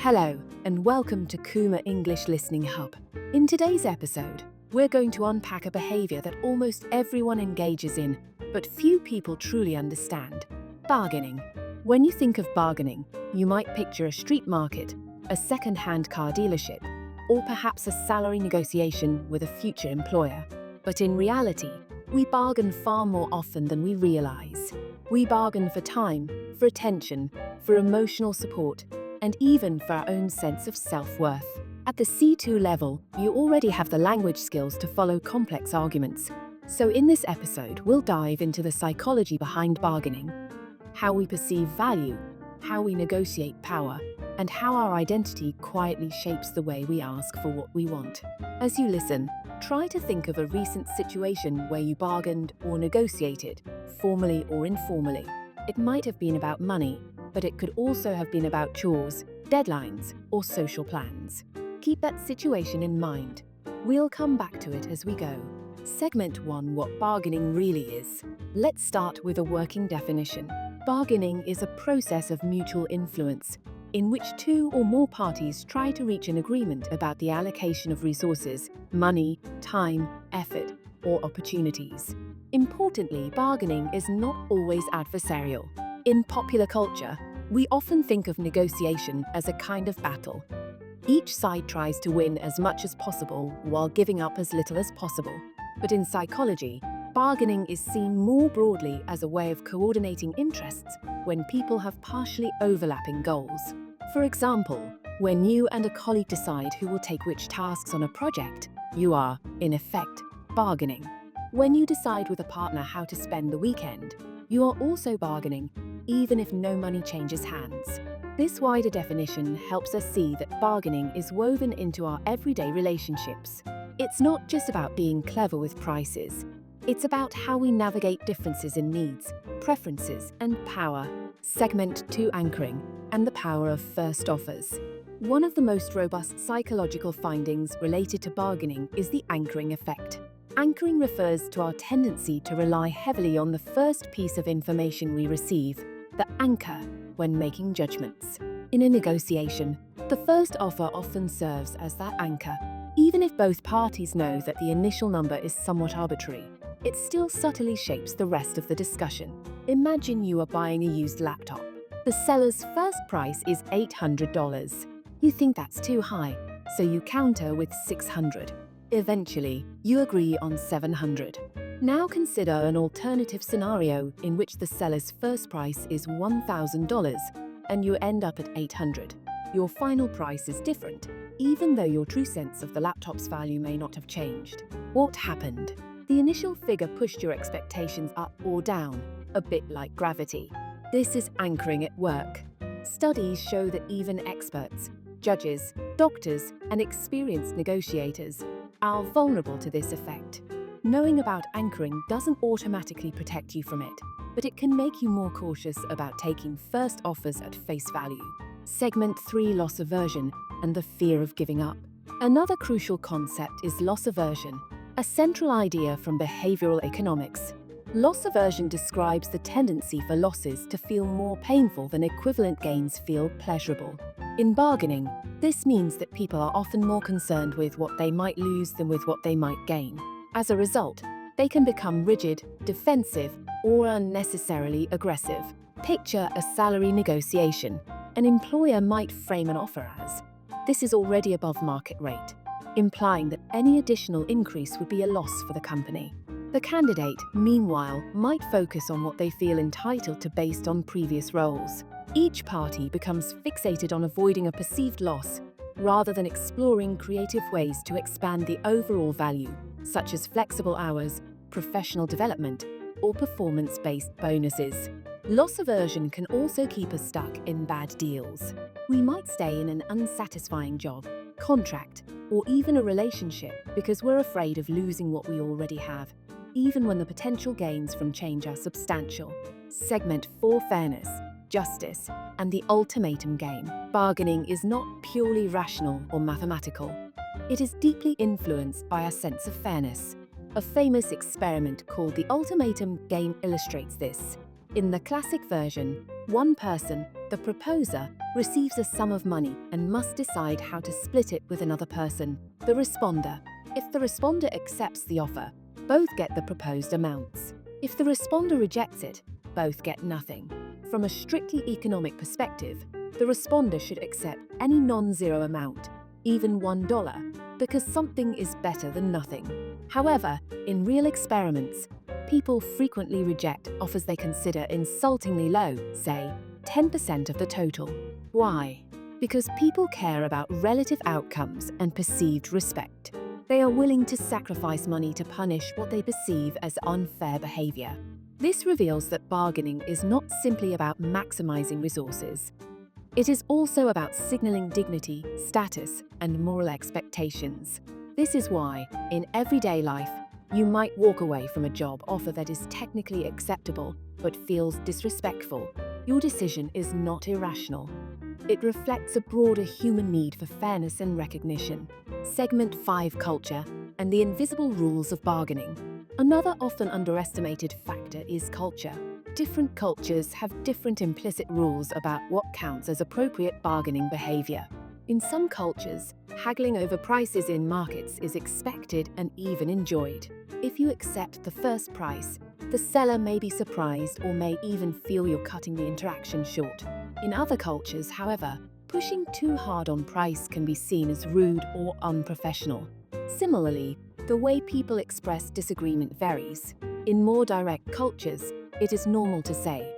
Hello, and welcome to Kuma English Listening Hub. In today's episode, we're going to unpack a behavior that almost everyone engages in, but few people truly understand: bargaining. When you think of bargaining, you might picture a street market, a second-hand car dealership, or perhaps a salary negotiation with a future employer. But in reality, we bargain far more often than we realize. We bargain for time, for attention, for emotional support, and even for our own sense of self-worth. At the C2 level, you already have the language skills to follow complex arguments. So in this episode, we'll dive into the psychology behind bargaining, how we perceive value, how we negotiate power, and how our identity quietly shapes the way we ask for what we want. As you listen, try to think of a recent situation where you bargained or negotiated, formally or informally. It might have been about money, but it could also have been about chores, deadlines, or social plans. Keep that situation in mind. We'll come back to it as we go. Segment 1: What bargaining really is. Let's start with a working definition. Bargaining is a process of mutual influence, in which two or more parties try to reach an agreement about the allocation of resources, money, time, effort, or opportunities. Importantly, bargaining is not always adversarial. In popular culture, we often think of negotiation as a kind of battle. Each side tries to win as much as possible while giving up as little as possible. But in psychology, bargaining is seen more broadly as a way of coordinating interests when people have partially overlapping goals. For example, when you and a colleague decide who will take which tasks on a project, you are, in effect, bargaining. When you decide with a partner how to spend the weekend, you are also bargaining, even if no money changes hands. This wider definition helps us see that bargaining is woven into our everyday relationships. It's not just about being clever with prices. It's about how we navigate differences in needs, preferences, and power. Segment 2: Anchoring and the power of first offers. One of the most robust psychological findings related to bargaining is the anchoring effect. Anchoring refers to our tendency to rely heavily on the first piece of information we receive, the anchor, when making judgments. In a negotiation, the first offer often serves as that anchor. Even if both parties know that the initial number is somewhat arbitrary, it still subtly shapes the rest of the discussion. Imagine you are buying a used laptop. The seller's first price is $800. You think that's too high, so you counter with $600. Eventually, you agree on $700. Now consider an alternative scenario in which the seller's first price is $1,000 and you end up at $800. Your final price is different, even though your true sense of the laptop's value may not have changed. What happened? The initial figure pushed your expectations up or down, a bit like gravity. This is anchoring at work. Studies show that even experts, judges, doctors, and experienced negotiators are vulnerable to this effect. Knowing about anchoring doesn't automatically protect you from it, but it can make you more cautious about taking first offers at face value. Segment 3: Loss aversion and the fear of giving up. Another crucial concept is loss aversion, a central idea from behavioral economics. Loss aversion describes the tendency for losses to feel more painful than equivalent gains feel pleasurable. In bargaining, this means that people are often more concerned with what they might lose than with what they might gain. As a result, they can become rigid, defensive, or unnecessarily aggressive. Picture a salary negotiation. An employer might frame an offer as, "This is already above market rate," implying that any additional increase would be a loss for the company. The candidate, meanwhile, might focus on what they feel entitled to based on previous roles. Each party becomes fixated on avoiding a perceived loss, rather than exploring creative ways to expand the overall value, such as flexible hours, professional development, or performance-based bonuses. Loss aversion can also keep us stuck in bad deals. We might stay in an unsatisfying job, contract, or even a relationship because we're afraid of losing what we already have, even when the potential gains from change are substantial. Segment 4: Fairness, justice, and the ultimatum game. Bargaining is not purely rational or mathematical. It is deeply influenced by a sense of fairness. A famous experiment called the ultimatum game illustrates this. In the classic version, one person, the proposer, receives a sum of money and must decide how to split it with another person, the responder. If the responder accepts the offer, both get the proposed amounts. If the responder rejects it, both get nothing. From a strictly economic perspective, the responder should accept any non-zero amount, even $1, because something is better than nothing. However, in real experiments, people frequently reject offers they consider insultingly low, say 10% of the total. Why? Because people care about relative outcomes and perceived respect. They are willing to sacrifice money to punish what they perceive as unfair behavior. This reveals that bargaining is not simply about maximizing resources. It is also about signaling dignity, status, and moral expectations. This is why, in everyday life, you might walk away from a job offer that is technically acceptable but feels disrespectful. Your decision is not irrational. It reflects a broader human need for fairness and recognition. Segment 5: Culture and the invisible rules of bargaining. Another often underestimated factor is culture. Different cultures have different implicit rules about what counts as appropriate bargaining behavior. In some cultures, haggling over prices in markets is expected and even enjoyed. If you accept the first price, the seller may be surprised or may even feel you're cutting the interaction short. In other cultures, however, pushing too hard on price can be seen as rude or unprofessional. Similarly, the way people express disagreement varies. In more direct cultures, it is normal to say,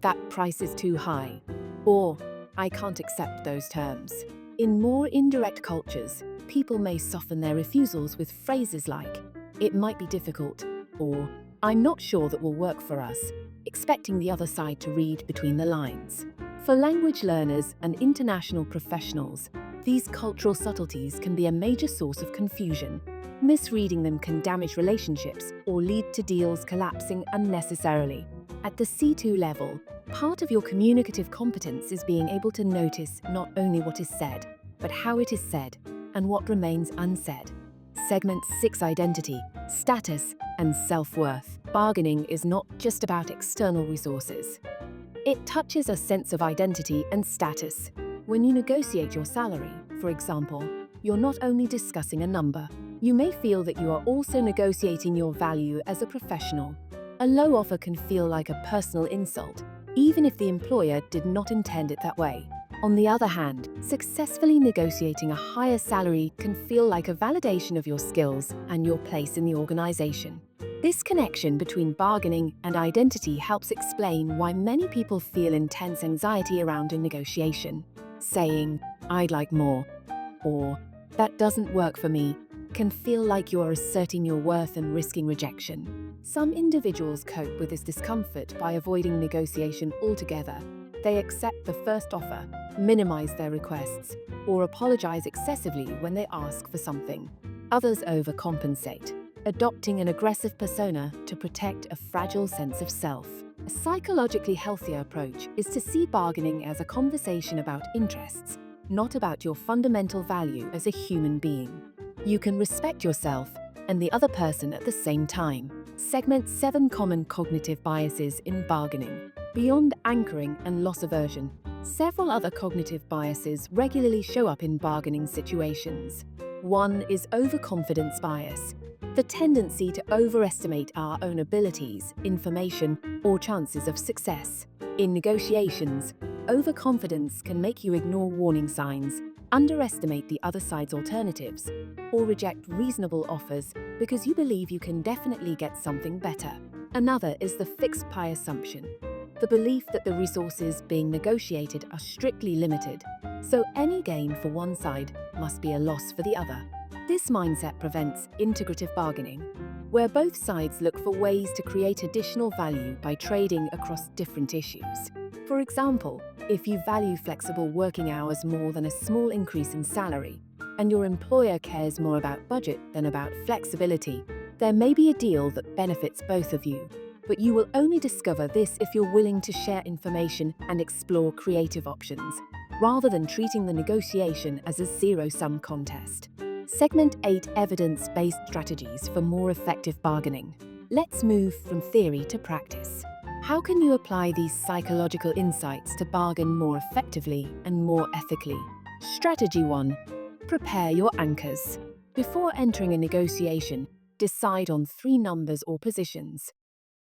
"That price is too high," or "I can't accept those terms." In more indirect cultures, people may soften their refusals with phrases like, "It might be difficult," or "I'm not sure that will work for us," expecting the other side to read between the lines. For language learners and international professionals, these cultural subtleties can be a major source of confusion. Misreading them can damage relationships or lead to deals collapsing unnecessarily. At the C2 level, part of your communicative competence is being able to notice not only what is said, but how it is said and what remains unsaid. Segment 6: Identity, Status, and Self-Worth. Bargaining is not just about external resources. It touches a sense of identity and status. When you negotiate your salary, for example, you're not only discussing a number. You may feel that you are also negotiating your value as a professional. A low offer can feel like a personal insult, even if the employer did not intend it that way. On the other hand, successfully negotiating a higher salary can feel like a validation of your skills and your place in the organization. This connection between bargaining and identity helps explain why many people feel intense anxiety around a negotiation. Saying, "I'd like more," or "That doesn't work for me," can feel like you are asserting your worth and risking rejection. Some individuals cope with this discomfort by avoiding negotiation altogether. They accept the first offer, minimize their requests, or apologize excessively when they ask for something. Others overcompensate, adopting an aggressive persona to protect a fragile sense of self. A psychologically healthier approach is to see bargaining as a conversation about interests, not about your fundamental value as a human being. You can respect yourself and the other person at the same time. Segment 7: Common cognitive biases in bargaining. Beyond anchoring and loss aversion, several other cognitive biases regularly show up in bargaining situations. One is overconfidence bias, the tendency to overestimate our own abilities, information, or chances of success. In negotiations, overconfidence can make you ignore warning signs, underestimate the other side's alternatives, or reject reasonable offers because you believe you can definitely get something better. Another is the fixed pie assumption, the belief that the resources being negotiated are strictly limited, so any gain for one side must be a loss for the other. This mindset prevents integrative bargaining, where both sides look for ways to create additional value by trading across different issues. For example, if you value flexible working hours more than a small increase in salary, and your employer cares more about budget than about flexibility, there may be a deal that benefits both of you. But you will only discover this if you're willing to share information and explore creative options, rather than treating the negotiation as a zero-sum contest. Segment 8: Evidence-based strategies for more effective bargaining. Let's move from theory to practice. How can you apply these psychological insights to bargain more effectively and more ethically? Strategy 1. Prepare your anchors. Before entering a negotiation, decide on 3 numbers or positions: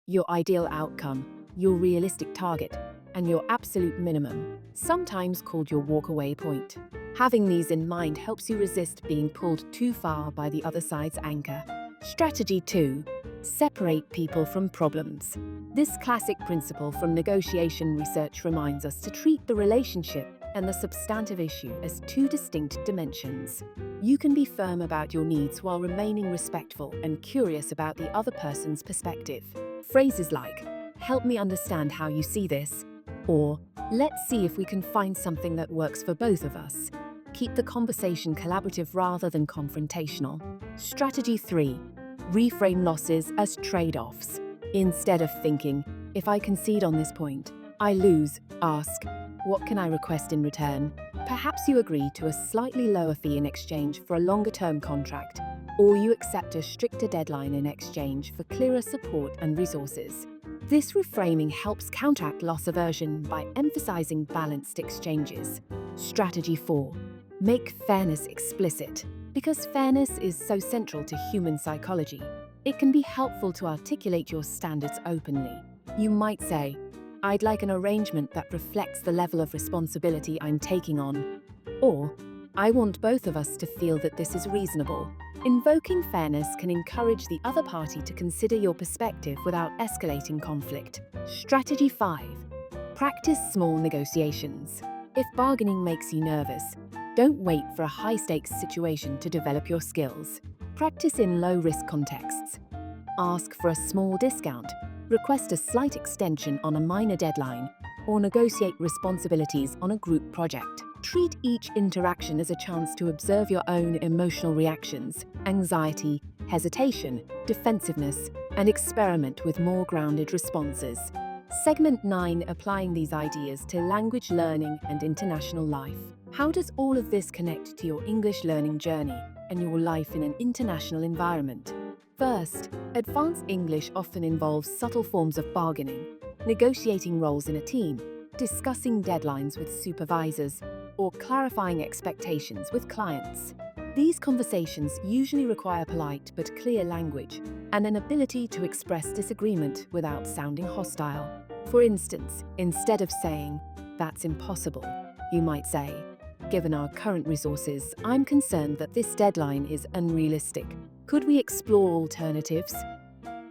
your ideal outcome, your realistic target, and your absolute minimum, sometimes called your walkaway point. Having these in mind helps you resist being pulled too far by the other side's anchor. Strategy 2. Separate people from problems. This classic principle from negotiation research reminds us to treat the relationship and the substantive issue as 2 distinct dimensions. You can be firm about your needs while remaining respectful and curious about the other person's perspective. Phrases like, "Help me understand how you see this," or "Let's see if we can find something that works for both of us," keep the conversation collaborative rather than confrontational. Strategy 3. Reframe losses as trade-offs. Instead of thinking, "If I concede on this point, I lose," ask, "What can I request in return?" Perhaps you agree to a slightly lower fee in exchange for a longer-term contract, or you accept a stricter deadline in exchange for clearer support and resources. This reframing helps counteract loss aversion by emphasizing balanced exchanges. Strategy 4. Make fairness explicit. Because fairness is so central to human psychology, it can be helpful to articulate your standards openly. You might say, "I'd like an arrangement that reflects the level of responsibility I'm taking on," or "I want both of us to feel that this is reasonable." Invoking fairness can encourage the other party to consider your perspective without escalating conflict. Strategy 5. Practice small negotiations. If bargaining makes you nervous, don't wait for a high-stakes situation to develop your skills. Practice in low-risk contexts. Ask for a small discount, request a slight extension on a minor deadline, or negotiate responsibilities on a group project. Treat each interaction as a chance to observe your own emotional reactions, anxiety, hesitation, defensiveness, and experiment with more grounded responses. Segment 9. Applying these ideas to language learning and international life. How does all of this connect to your English learning journey and your life in an international environment? First, advanced English often involves subtle forms of bargaining, negotiating roles in a team, discussing deadlines with supervisors, or clarifying expectations with clients. These conversations usually require polite but clear language and an ability to express disagreement without sounding hostile. For instance, instead of saying, "That's impossible," you might say, "Given our current resources, I'm concerned that this deadline is unrealistic. Could we explore alternatives?"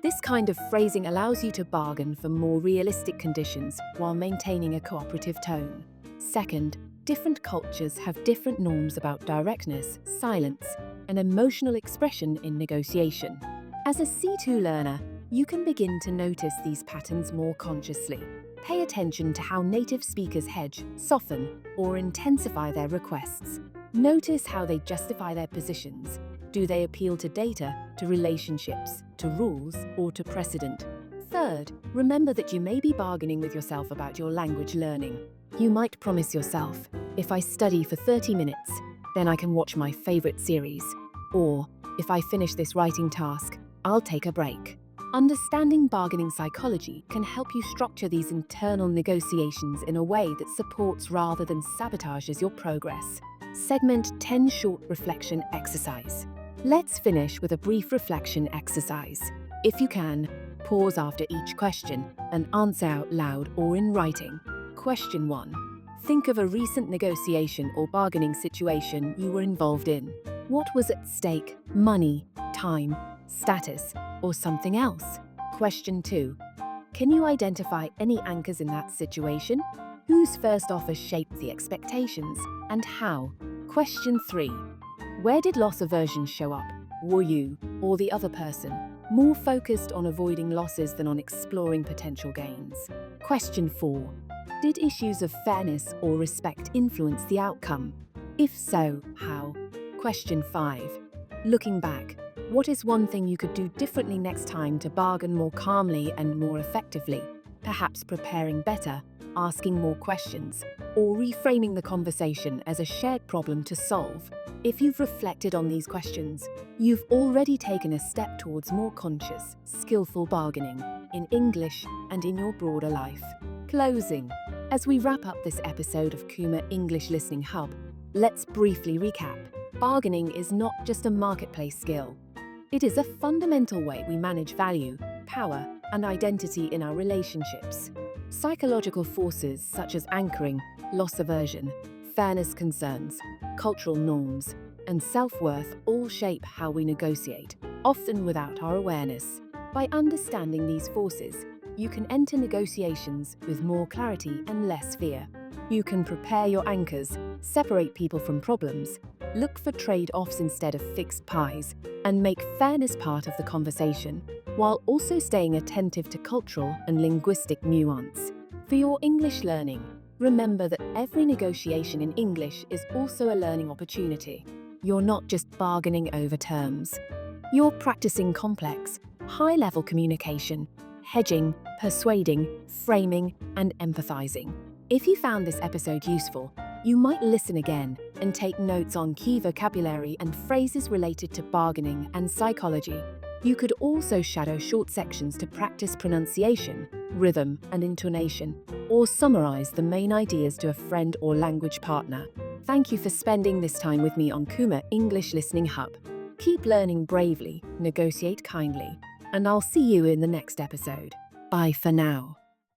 This kind of phrasing allows you to bargain for more realistic conditions while maintaining a cooperative tone. Second, different cultures have different norms about directness, silence, and emotional expression in negotiation. As a C2 learner, you can begin to notice these patterns more consciously. Pay attention to how native speakers hedge, soften, or intensify their requests. Notice how they justify their positions. Do they appeal to data, to relationships, to rules, or to precedent? Third, remember that you may be bargaining with yourself about your language learning. You might promise yourself, "If I study for 30 minutes, then I can watch my favorite series." Or, "If I finish this writing task, I'll take a break." Understanding bargaining psychology can help you structure these internal negotiations in a way that supports rather than sabotages your progress. Segment 10. Short reflection exercise. Let's finish with a brief reflection exercise. If you can, pause after each question and answer out loud or in writing. Question 1. Think of a recent negotiation or bargaining situation you were involved in. What was at stake? Money, time, status, or something else? Question 2. Can you identify any anchors in that situation? Whose first offer shaped the expectations, and how? Question 3. Where did loss aversion show up? Were you, or the other person, more focused on avoiding losses than on exploring potential gains? Question 4. Did issues of fairness or respect influence the outcome? If so, how? Question 5. Looking back, what is one thing you could do differently next time to bargain more calmly and more effectively? Perhaps preparing better, asking more questions, or reframing the conversation as a shared problem to solve. If you've reflected on these questions, you've already taken a step towards more conscious, skillful bargaining in English and in your broader life. Closing. As we wrap up this episode of Kuma English Listening Hub, let's briefly recap. Bargaining is not just a marketplace skill. It is a fundamental way we manage value, power, and identity in our relationships. Psychological forces such as anchoring, loss aversion, fairness concerns, cultural norms, and self-worth all shape how we negotiate, often without our awareness. By understanding these forces, you can enter negotiations with more clarity and less fear. You can prepare your anchors, separate people from problems, look for trade-offs instead of fixed pies, and make fairness part of the conversation, while also staying attentive to cultural and linguistic nuance. For your English learning, remember that every negotiation in English is also a learning opportunity. You're not just bargaining over terms. You're practicing complex, high-level communication, hedging, persuading, framing, and empathizing. If you found this episode useful, you might listen again and take notes on key vocabulary and phrases related to bargaining and psychology. You could also shadow short sections to practice pronunciation, rhythm, and intonation, or summarize the main ideas to a friend or language partner. Thank you for spending this time with me on Kuma English Listening Hub. Keep learning bravely, negotiate kindly, and I'll see you in the next episode. Bye for now.